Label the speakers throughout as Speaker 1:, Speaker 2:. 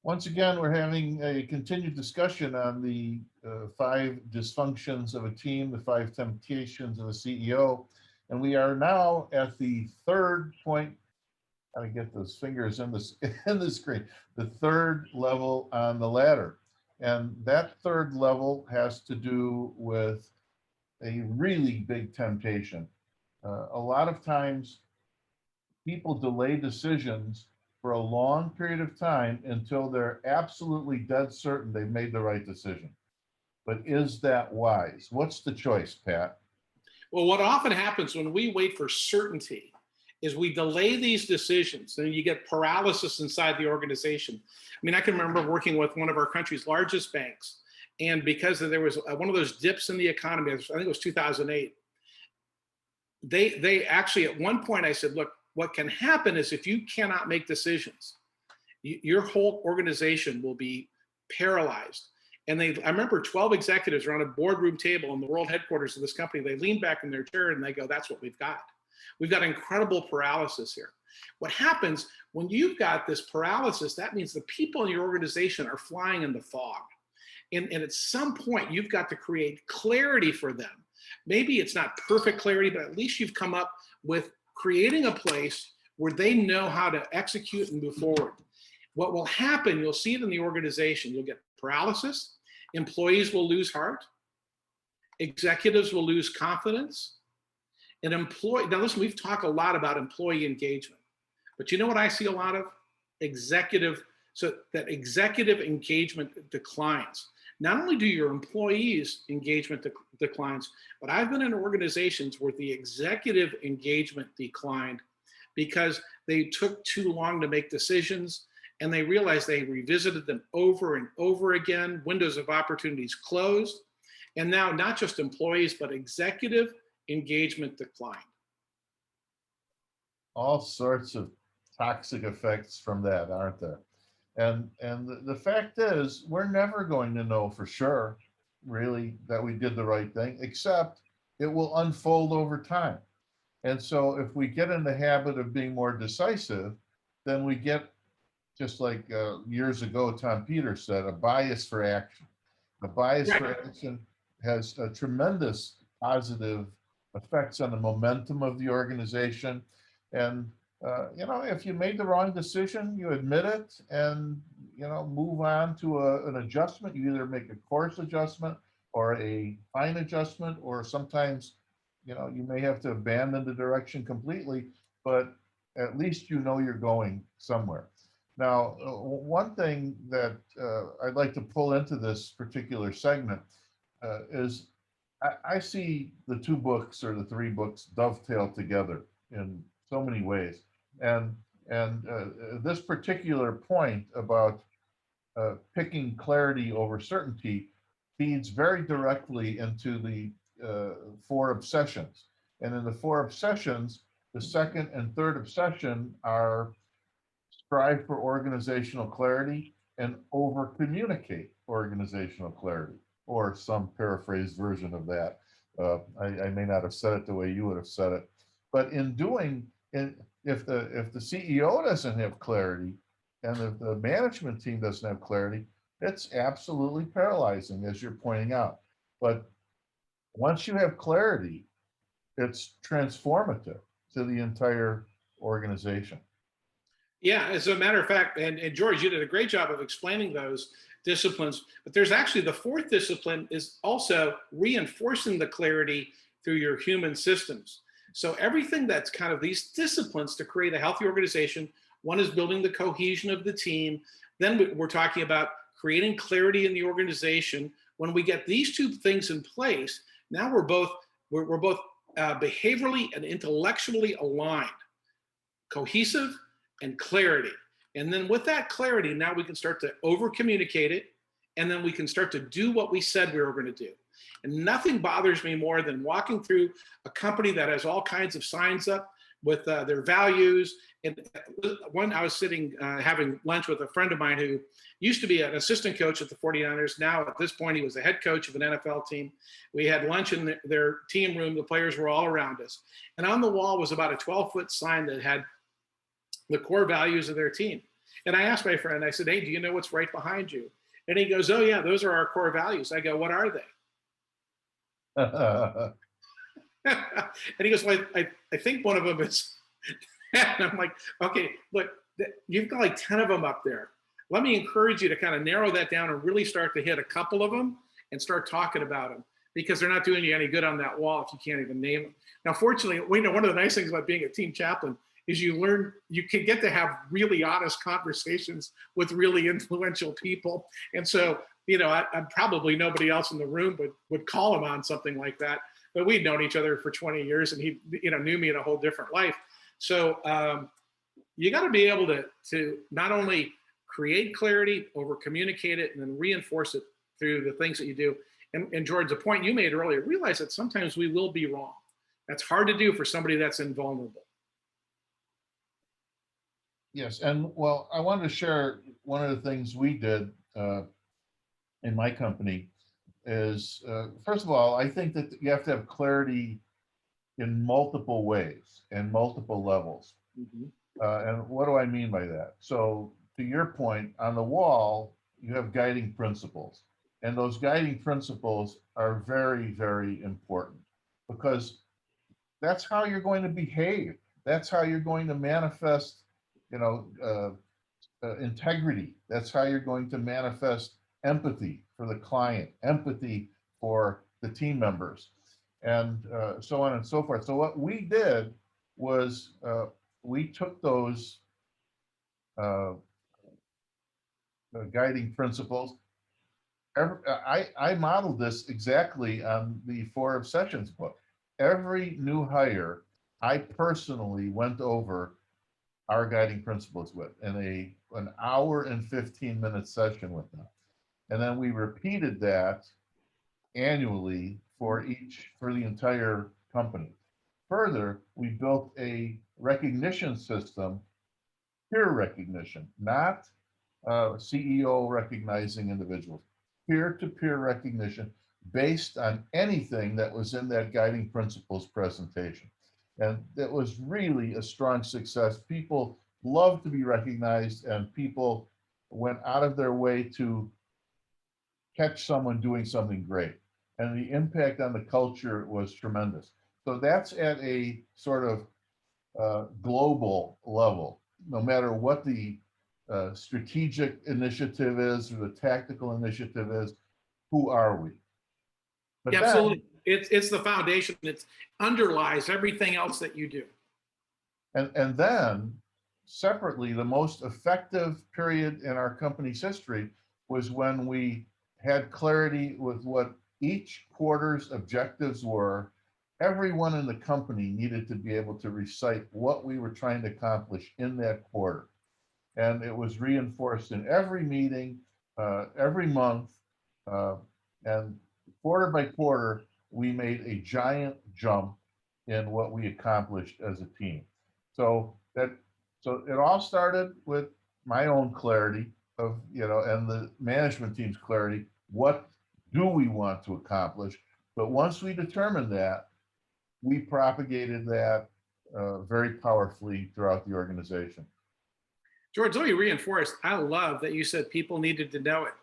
Speaker 1: Once again, we're having a continued discussion on the five dysfunctions of a team, the five temptations of a CEO. And we are now at the third point. How to get those fingers in this in the screen. The third level on the ladder. And that third level has to do with a really big temptation. A lot of times people delay decisions for a long period of time until they're absolutely dead certain they've made the right decision. But is that wise? What's the choice, Pat?
Speaker 2: Well, what often happens when we wait for certainty is we delay these decisions and you get paralysis inside the organization. I mean, I can remember working with one of our country's largest banks. And because there was one of those dips in the economy, I think it was 2008, they actually, at one point I said, look, what can happen is if you cannot make decisions, your whole organization will be paralyzed. And I remember 12 executives around a boardroom table in the world headquarters of this company. They lean back in their chair and they go, that's what we've got. We've got incredible paralysis here. What happens when you've got this paralysis, that means the people in your organization are flying in the fog. And at some point, you've got to create clarity for them. Maybe it's not perfect clarity, but at least you've come up with creating a place where they know how to execute and move forward. What will happen, you'll see it in the organization, you'll get paralysis, employees will lose heart, executives will lose confidence, and now listen, we've talked a lot about employee engagement, but you know what I see a lot of? Executive engagement declines. Not only do your employees' engagement declines, but I've been in organizations where the executive engagement declined because they took too long to make decisions and they realized they revisited them over and over again. Windows of opportunities closed. And now not just employees, but executive engagement declined.
Speaker 1: All sorts of toxic effects from that, aren't there? And the fact is, we're never going to know for sure, really, that we did the right thing, except it will unfold over time. And so if we get in the habit of being more decisive, then we get, just like years ago, Tom Peters said, a bias for action. A bias for action has a tremendous positive effects on the momentum of the organization. And if you made the wrong decision, you admit it and, move on to an adjustment. You either make a course adjustment or a fine adjustment, or sometimes, you may have to abandon the direction completely, but at least you're going somewhere. Now, one thing that I'd like to pull into this particular segment is I see the two books or the three books dovetail together in so many ways. And this particular point about picking clarity over certainty feeds very directly into the four obsessions. And in the four obsessions, the second and third obsession are strive for organizational clarity and over communicate organizational clarity, or some paraphrased version of that. I may not have said it the way you would have said it, but if the CEO doesn't have clarity and if the management team doesn't have clarity, it's absolutely paralyzing, as you're pointing out. But once you have clarity, it's transformative to the entire organization.
Speaker 2: Yeah, as a matter of fact, and George, you did a great job of explaining those disciplines, but there's actually the fourth discipline is also reinforcing the clarity through your human systems. So everything that's kind of these disciplines to create a healthy organization, one is building the cohesion of the team. Then we're talking about creating clarity in the organization. When we get these two things in place, now we're both behaviorally and intellectually aligned, cohesive and clarity. And then with that clarity, now we can start to over communicate it. And then we can start to do what we said we were going to do. And nothing bothers me more than walking through a company that has all kinds of signs up with their values. And one, I was sitting having lunch with a friend of mine who used to be an assistant coach at the 49ers. Now, at this point, he was the head coach of an NFL team. We had lunch in their team room. The players were all around us. And on the wall was about a 12-foot sign that had the core values of their team. And I asked my friend, I said, hey, do you know what's right behind you? And he goes, oh, yeah, those are our core values. I go, what are they? And he goes, well, I think one of them is, and I'm like, okay, look, you've got like 10 of them up there. Let me encourage you to kind of narrow that down and really start to hit a couple of them and start talking about them, because they're not doing you any good on that wall if you can't even name them. Now, fortunately, we know one of the nice things about being a team chaplain is you learn, you can get to have really honest conversations with really influential people. And so, I'm probably nobody else in the room would call him on something like that. But we'd known each other for 20 years, and he, knew me in a whole different life. So you got to be able to not only create clarity, over communicate it, and then reinforce it through the things that you do. And George, the point you made earlier, realize that sometimes we will be wrong. That's hard to do for somebody that's invulnerable.
Speaker 1: Yes, and well, I wanted to share one of the things we did in my company is, first of all, I think that you have to have clarity in multiple ways and multiple levels.
Speaker 2: Mm-hmm.
Speaker 1: And what do I mean by that? So to your point, on the wall, you have guiding principles. And those guiding principles are very, very important, because that's how you're going to behave. That's how you're going to manifest, integrity. That's how you're going to manifest empathy for the client, empathy for the team members, and so on and so forth. So what we did was we took those guiding principles. I modeled this exactly on the Four Obsessions book. Every new hire, I personally went over our guiding principles with in an hour and 15-minute session with them. And then we repeated that annually for the entire company. Further, we built a recognition system, peer recognition, not CEO recognizing individuals, peer-to-peer recognition based on anything that was in that guiding principles presentation. And that was really a strong success. People loved to be recognized, and people went out of their way to catch someone doing something great. And the impact on the culture was tremendous. So that's at a sort of global level. No matter what the strategic initiative is or the tactical initiative is, who are we? But
Speaker 2: Yeah,
Speaker 1: then,
Speaker 2: absolutely. It's the foundation. It underlies everything else that you do.
Speaker 1: and then separately, the most effective period in our company's history was when we had clarity with what each quarter's objectives were. Everyone in the company needed to be able to recite what we were trying to accomplish in that quarter. And it was reinforced in every meeting, every month, and quarter by quarter, we made a giant jump in what we accomplished as a team. So it all started with my own clarity of, and the management team's clarity. What do we want to accomplish? But once we determined that, we propagated that very powerfully throughout the organization.
Speaker 2: George, let me reinforce. I love that you said people needed to know it.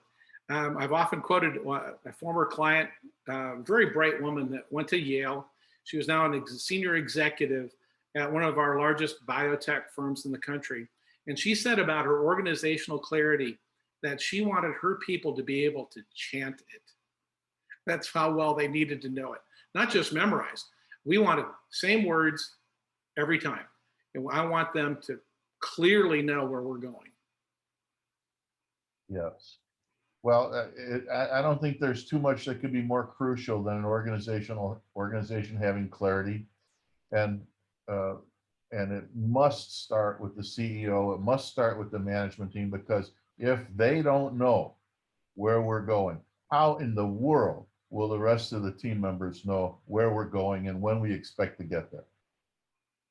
Speaker 2: I've often quoted a former client, very bright woman that went to Yale. She was now a senior executive at one of our largest biotech firms in the country. And she said about her organizational clarity that she wanted her people to be able to chant it. That's how well they needed to know it, not just memorized. We wanted same words every time. And I want them to clearly know where we're going.
Speaker 1: Yes. Well, I don't think there's too much that could be more crucial than an organization having clarity, and it must start with the CEO. It must start with the management team, because if they don't know where we're going, how in the world will the rest of the team members know where we're going and when we expect to get there?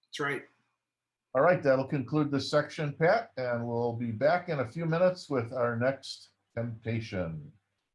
Speaker 2: That's right.
Speaker 1: All right, that'll conclude this section, Pat, and we'll be back in a few minutes with our next temptation.